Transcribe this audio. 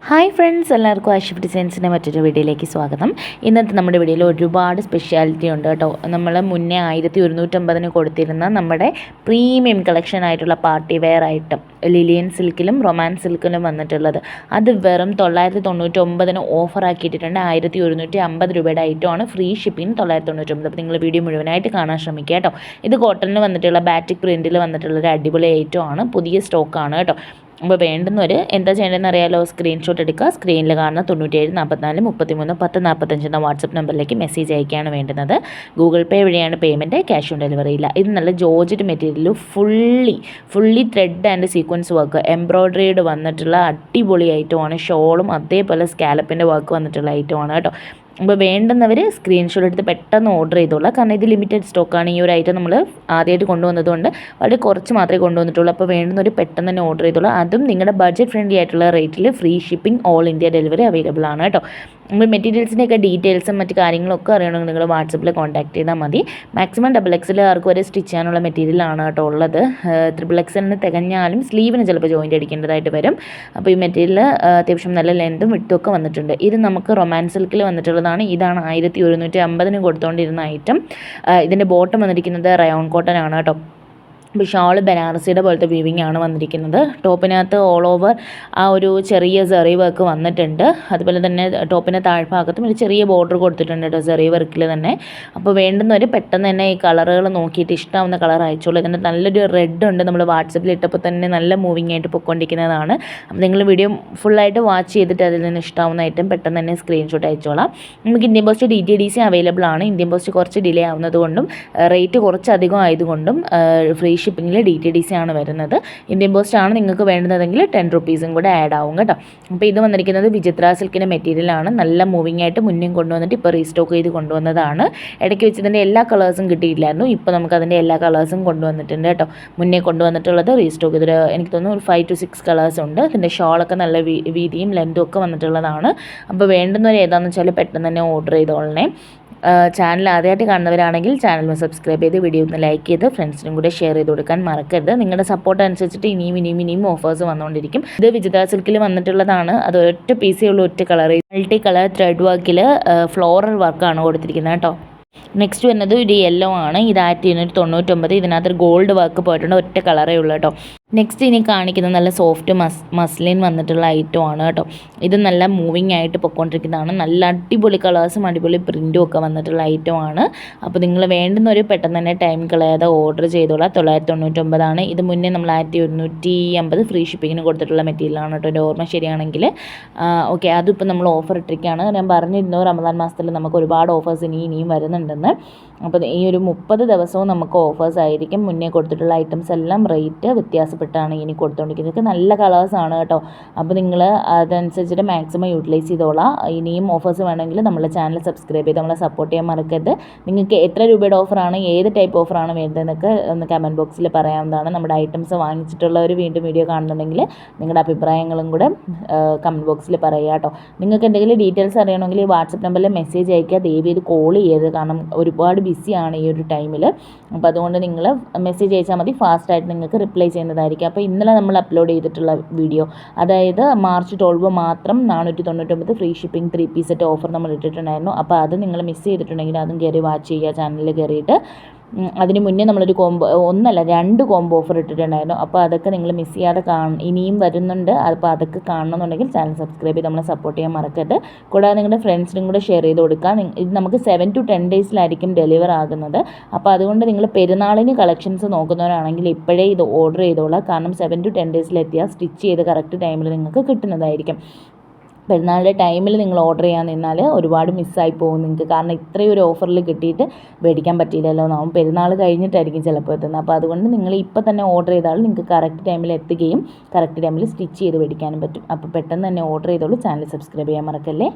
Hi friends, എല്ലാവർക്കും ആഷിഫ് ഡിസൈൻസിൻ്റെ മറ്റൊരു വീഡിയോയിലേക്ക് സ്വാഗതം. ഇന്നത്തെ നമ്മുടെ വീഡിയോയിൽ ഒരുപാട് സ്പെഷ്യാലിറ്റി ഉണ്ട് കേട്ടോ. നമ്മൾ മുന്നേ 1150 കൊടുത്തിരുന്ന നമ്മുടെ പ്രീമിയം കളക്ഷൻ ആയിട്ടുള്ള പാർട്ടി വെയർ ഐറ്റം ലിലിയൻ സിൽക്കിലും റൊമാൻസ് സിൽക്കിലും വന്നിട്ടുള്ളത് അത് വെറും 999 ഓഫർ ആക്കിയിട്ടുണ്ട്. 1150 രൂപയുടെ ഐറ്റമാണ്. Free shipping 999. അപ്പോൾ നിങ്ങൾ വീഡിയോ മുഴുവനായിട്ട് കാണാൻ ശ്രമിക്കുക കേട്ടോ. ഇത് കോട്ടണിൽ വന്നിട്ടുള്ള ബാറ്റിക് പ്രിൻറ്റിൽ വന്നിട്ടുള്ള ഒരു അടിപൊളി ഐറ്റമാണ്. പുതിയ സ്റ്റോക്കാണ് കേട്ടോ. അപ്പോൾ വേണ്ടുന്നവർ എന്താ ചെയ്യേണ്ടതെന്ന് അറിയാലോ. സ്ക്രീൻഷോട്ട് എടുക്കുക. സ്ക്രീനിൽ കാണുന്ന 97 44 33 10 45 എന്ന വാട്സപ്പ് നമ്പറിലേക്ക് മെസ്സേജ് അയക്കുകയാണ് വേണ്ടുന്നത്. ഗൂഗിൾ പേ വഴിയാണ് പേയ്മെൻറ്റ്. ക്യാഷ് ഓൺ ഡെലിവറി ഇല്ല. ഇത് നല്ല georgette material fully thread and sequence work എംബ്രോയ്ഡറിയുടെ വന്നിട്ടുള്ള അടിപൊളി ഐറ്റമാണ്. ഷോളും അതേപോലെ സ്കാലപ്പിൻ്റെ വർക്ക് വന്നിട്ടുള്ള ഐറ്റമാണ് കേട്ടോ. അപ്പോൾ വേണ്ടുന്നവർ സ്ക്രീൻഷോട്ട് എടുത്ത് പെട്ടെന്ന് ഓർഡർ ചെയ്തോളാം. കാരണം ഇത് ലിമിറ്റഡ് സ്റ്റോക്കാണ്. ഈ ഒരു ഐറ്റം നമ്മൾ ആദ്യമായിട്ട് കൊണ്ടുവന്നതുകൊണ്ട് വളരെ കുറച്ച് മാത്രമേ കൊണ്ടുവന്നിട്ടുള്ളൂ. അപ്പോൾ വേണ്ടുന്നവർ പെട്ടെന്ന് തന്നെ ഓർഡർ ചെയ്തോളാം. അതും നിങ്ങളുടെ ബഡ്ജറ്റ് ഫ്രണ്ട്ലി ആയിട്ടുള്ള റേറ്റിൽ free shipping all India delivery available ആണ് കേട്ടോ. നമ്മൾ മെറ്റീരിയൽസിൻ്റെയൊക്കെ ഡീറ്റെയിൽസും മറ്റ് കാര്യങ്ങളൊക്കെ അറിയണമെങ്കിൽ നിങ്ങൾ വാട്സപ്പിൽ കോൺടാക്ട് ചെയ്താൽ മതി. മാക്സിമം XXL ആർക്ക് വരെ സ്റ്റിച്ച് ചെയ്യാനുള്ള മെറ്റീരിയലാണ് കേട്ടോ ഉള്ളത്. XXLന് തികഞ്ഞാലും സ്ലീവിന് ചിലപ്പോൾ ജോയിൻ്റ് അടിക്കേണ്ടതായിട്ട് വരും. അപ്പോൾ ഈ മെറ്റീരിയൽ അത്യാവശ്യം നല്ല ലെന്തും വിട്ടും ഒക്കെ വന്നിട്ടുണ്ട്. ഇത് നമുക്ക് റൊമാൻസ് സിൽക്കിൽ വന്നിട്ടുള്ളതാണ്. ഇതാണ് 1150 കൊടുത്തുകൊണ്ടിരുന്ന ഐറ്റം. ഇതിൻ്റെ ബോട്ടം വന്നിരിക്കുന്നത് റയോൺ കോട്ടൺ ആണ് കേട്ടോ. ഇപ്പോൾ ഷാൾ ബനാറസിയുടെ പോലത്തെ വീവിങ് ആണ് വന്നിരിക്കുന്നത്. ടോപ്പിനകത്ത് ഓൾ ഓവർ ആ ഒരു ചെറിയ സെറി വർക്ക് വന്നിട്ടുണ്ട്. അതുപോലെ തന്നെ ടോപ്പിൻ്റെ താഴ്ഭാഗത്തും ഒരു ചെറിയ ബോർഡർ കൊടുത്തിട്ടുണ്ട് കേട്ടോ, സെറി വർക്കിൽ തന്നെ. അപ്പോൾ വേണ്ടുന്നവർ പെട്ടെന്ന് തന്നെ ഈ കളറുകൾ നോക്കിയിട്ട് ഇഷ്ടമാവുന്ന കളർ അയച്ചോളൂ. ഇതിൻ്റെ നല്ലൊരു റെഡ് ഉണ്ട്. നമ്മൾ വാട്സപ്പിൽ ഇട്ടപ്പോൾ തന്നെ നല്ല മൂവിങ് ആയിട്ട് പൊയ്ക്കൊണ്ടിരിക്കുന്നതാണ്. അപ്പോൾ നിങ്ങൾ വീഡിയോ ഫുള്ളായിട്ട് വാച്ച് ചെയ്തിട്ട് അതിൽ നിന്ന് ഇഷ്ടമാവുന്ന ഐറ്റം പെട്ടെന്ന് തന്നെ സ്ക്രീൻഷോട്ട് അയച്ചോളാം. നമുക്ക് ഇന്ത്യൻ പോസ്റ്റ് DTDC അവൈലബിൾ ആണ്. ഇന്ത്യൻ പോസ്റ്റ് കുറച്ച് ഡിലേ ആവുന്നതുകൊണ്ടും റേറ്റ് കുറച്ചധികം ആയതുകൊണ്ടും ഫ്രീ ഷിപ്പിങ്ങിൽ DTDC ആണ് വരുന്നത്. ഇന്ത്യൻ പോസ്റ്റ് ആണ് നിങ്ങൾക്ക് വേണ്ടുന്നതെങ്കിൽ 10 റുപ്പീസും കൂടെ ആഡ് ആവും കേട്ടോ. അപ്പോൾ ഇത് വന്നിരിക്കുന്നത് വിചിത്ര സിൽക്കിൻ്റെ മെറ്റീരിയലാണ്. നല്ല മൂവിങ് ആയിട്ട് മുന്നേ കൊണ്ടുവന്നിട്ട് ഇപ്പോൾ റീസ്റ്റോക്ക് ചെയ്ത് കൊണ്ടുവന്നതാണ്. ഇടയ്ക്ക് വെച്ച് ഇതിൻ്റെ എല്ലാ കളേഴ്സും കിട്ടിയില്ലായിരുന്നു. ഇപ്പോൾ നമുക്ക് അതിൻ്റെ എല്ലാ കളേഴ്സും കൊണ്ടുവന്നിട്ടുണ്ട് കേട്ടോ. മുന്നേ കൊണ്ടുവന്നിട്ടുള്ളത് റീസ്റ്റോക്ക് ചെയ്തിട്ട് എനിക്ക് തോന്നുന്നു ഒരു 5 to 6 കളേഴ്സ് ഉണ്ട്. ഇതിൻ്റെ ഷോളൊക്കെ നല്ല വീതിയും ലെന്തും ഒക്കെ വന്നിട്ടുള്ളതാണ്. അപ്പോൾ വേണ്ടുന്നവർ ഏതാണെന്ന് വെച്ചാൽ പെട്ടെന്ന് തന്നെ ഓർഡർ ചെയ്തോളണേ. ചാനൽ ആദ്യമായിട്ട് കാണുന്നവരാണെങ്കിൽ ചാനൽ സബ്സ്ക്രൈബ് ചെയ്ത് വീഡിയോ ഒന്ന് ലൈക്ക് ചെയ്ത് ഫ്രണ്ട്സിനും കൂടെ ഷെയർ ചെയ്ത് കൊടുക്കാൻ മറക്കരുത്. നിങ്ങളുടെ സപ്പോർട്ട് അനുസരിച്ചിട്ട് ഇനിയും ഓഫേഴ്സ് വന്നുകൊണ്ടിരിക്കും. ഇത് വിചിത്ര സിൽക്കിൽ വന്നിട്ടുള്ളതാണ്. അത് ഒറ്റ പീസേ ഉള്ളൂ, ഒറ്റ കളർ. മൾട്ടി കളർ ത്രെഡ് വർക്കിൽ ഫ്ലോറൽ വർക്കാണ് കൊടുത്തിരിക്കുന്നത് കേട്ടോ. നെക്സ്റ്റ് വരുന്നത് ഒരു യെല്ലോ ആണ്. ഇത് 1299. ഇതിനകത്തൊരു ഗോൾഡ് വർക്ക് പോയിട്ടുണ്ട്. ഒറ്റ കളറേ ഉള്ളൂ കേട്ടോ. നെക്സ്റ്റ് ഇനി കാണിക്കുന്നത് നല്ല സോഫ്റ്റ് മസ്ലിൻ വന്നിട്ടുള്ള ഐറ്റം ആണ് കേട്ടോ. ഇത് നല്ല മൂവിങ് ആയിട്ട് പൊയ്ക്കൊണ്ടിരിക്കുന്നതാണ്. നല്ല അടിപൊളി കളേഴ്സും അടിപൊളി പ്രിൻറ്റും ഒക്കെ വന്നിട്ടുള്ള ഐറ്റം ആണ്. അപ്പോൾ നിങ്ങൾ വേണ്ടുന്നവർ പെട്ടെന്ന് തന്നെ ടൈം കളയാതെ ഓർഡർ ചെയ്തോളാം. 999 ആണ്. ഇത് മുന്നേ നമ്മൾ 1150 ഫ്രീ ഷിപ്പിങ്ങിന് കൊടുത്തിട്ടുള്ള മെറ്റീരിയലാണ് കേട്ടോ, എൻ്റെ ഓർമ്മ ശരിയാണെങ്കിൽ. ഓക്കെ, അതിപ്പോൾ നമ്മൾ ഓഫർ ഇട്ടിരിക്കുകയാണ്. ഞാൻ പറഞ്ഞിരുന്നു റമദാൻ മാസത്തിൽ നമുക്ക് ഒരുപാട് ഓഫേഴ്സ് ഇനിയും വരുന്നുണ്ടെന്ന്. അപ്പോൾ ഈ ഒരു 30 ദിവസവും നമുക്ക് ഓഫേഴ്സ് ആയിരിക്കും. മുന്നേ കൊടുത്തിട്ടുള്ള ഐറ്റംസ് എല്ലാം റേറ്റ് വ്യത്യാസപ്പെട്ടാണ് ഇനി കൊടുത്തുകൊണ്ടിരിക്കുന്നത്. ഇതൊക്കെ നല്ല കളേഴ്സാണ് കേട്ടോ. അപ്പോൾ നിങ്ങൾ അതനുസരിച്ചിട്ട് മാക്സിമം യൂട്ടിലൈസ് ചെയ്തോളാം. ഇനിയും ഓഫേഴ്സ് വേണമെങ്കിൽ നമ്മുടെ ചാനൽ സബ്സ്ക്രൈബ് ചെയ്ത് നമ്മളെ സപ്പോർട്ട് ചെയ്യാൻ മറക്കരുത്. നിങ്ങൾക്ക് എത്ര രൂപയുടെ ഓഫറാണ്, ഏത് ടൈപ്പ് ഓഫറാണ് വേണ്ടതെന്നൊക്കെ ഒന്ന് കമൻറ്റ് ബോക്സിൽ പറയാവുന്നതാണ്. നമ്മുടെ ഐറ്റംസ് വാങ്ങിച്ചിട്ടുള്ളവർ വീണ്ടും വീഡിയോ കാണുന്നുണ്ടെങ്കിൽ നിങ്ങളുടെ അഭിപ്രായങ്ങളും കൂടെ കമൻറ്റ് ബോക്സിൽ പറയുക കേട്ടോ. നിങ്ങൾക്ക് എന്തെങ്കിലും ഡീറ്റെയിൽസ് അറിയണമെങ്കിൽ ഈ വാട്സപ്പ് നമ്പറിൽ മെസ്സേജ് അയക്കുക. ദയവ് ചെയ്ത് കോൾ ചെയ്യരുത്. കാരണം ഒരുപാട് ബിസിയാണ് ഈ ഒരു ടൈമിൽ. അപ്പോൾ അതുകൊണ്ട് നിങ്ങൾ മെസ്സേജ് അയച്ചാൽ മതി. ഫാസ്റ്റായിട്ട് നിങ്ങൾക്ക് റിപ്ലൈ ചെയ്യുന്നതായിരിക്കും. അപ്പോൾ ഇന്നലെ നമ്മൾ അപ്ലോഡ് ചെയ്തിട്ടുള്ള വീഡിയോ, അതായത് March 12 മാത്രം 499 free shipping 3 piece set offer നമ്മൾ ഇട്ടിട്ടുണ്ടായിരുന്നു. അപ്പോൾ അത് നിങ്ങൾ മിസ് ചെയ്തിട്ടുണ്ടെങ്കിൽ അതും കയറി വാച്ച് ചെയ്യുക ചാനലിൽ കയറിയിട്ട്. അതിന് മുന്നേ നമ്മളൊരു ഒന്നല്ല 2 കോംബോ ഓഫർ ഇട്ടിട്ടുണ്ടായിരുന്നു. അപ്പോൾ അതൊക്കെ നിങ്ങൾ മിസ് ചെയ്യാതെ ഇനിയും വരുന്നുണ്ട്. അപ്പോൾ അതൊക്കെ കാണണമെന്നുണ്ടെങ്കിൽ ചാനൽ സബ്സ്ക്രൈബ് ചെയ്ത് നമ്മളെ സപ്പോർട്ട് ചെയ്യാൻ മറക്കരുത്. കൂടാതെ നിങ്ങളുടെ ഫ്രണ്ട്സിനും കൂടെ ഷെയർ ചെയ്ത് കൊടുക്കുക. ഇത് നമുക്ക് 7 to 10 ഡേയ്സിലായിരിക്കും ഡെലിവർ ആകുന്നത്. അപ്പോൾ അതുകൊണ്ട് നിങ്ങൾ പെരുന്നാളിന് കളക്ഷൻസ് നോക്കുന്നവരാണെങ്കിൽ ഇപ്പോഴേ ഇത് ഓർഡർ ചെയ്തോളാം. കാരണം 7 to 10 ഡേയ്സിലെത്തിയാൽ സ്റ്റിച്ച് ചെയ്ത് കറക്റ്റ് ടൈമിൽ നിങ്ങൾക്ക് കിട്ടുന്നതായിരിക്കും. പെരുന്നാളിൻ്റെ ടൈമിൽ നിങ്ങൾ ഓർഡർ ചെയ്യാൻ നിന്നാൽ ഒരുപാട് മിസ്സായി പോകും നിങ്ങൾക്ക്. കാരണം ഇത്രയും ഒരു ഓഫറിൽ കിട്ടിയിട്ട് മേടിക്കാൻ പറ്റിയില്ലല്ലോ. നമ്മൾ പെരുന്നാൾ കഴിഞ്ഞിട്ടായിരിക്കും ചിലപ്പോൾ എത്തുന്നത്. അപ്പോൾ അതുകൊണ്ട് നിങ്ങൾ ഇപ്പോൾ തന്നെ ഓർഡർ ചെയ്താൽ നിങ്ങൾക്ക് കറക്റ്റ് ടൈമിൽ എത്തുകയും കറക്റ്റ് ടൈമിൽ സ്റ്റിച്ച് ചെയ്ത് മേടിക്കാനും പറ്റും. അപ്പോൾ പെട്ടെന്ന് തന്നെ ഓർഡർ ചെയ്തോളൂ. ചാനൽ സബ്സ്ക്രൈബ് ചെയ്യാൻ മറക്കല്ലേ.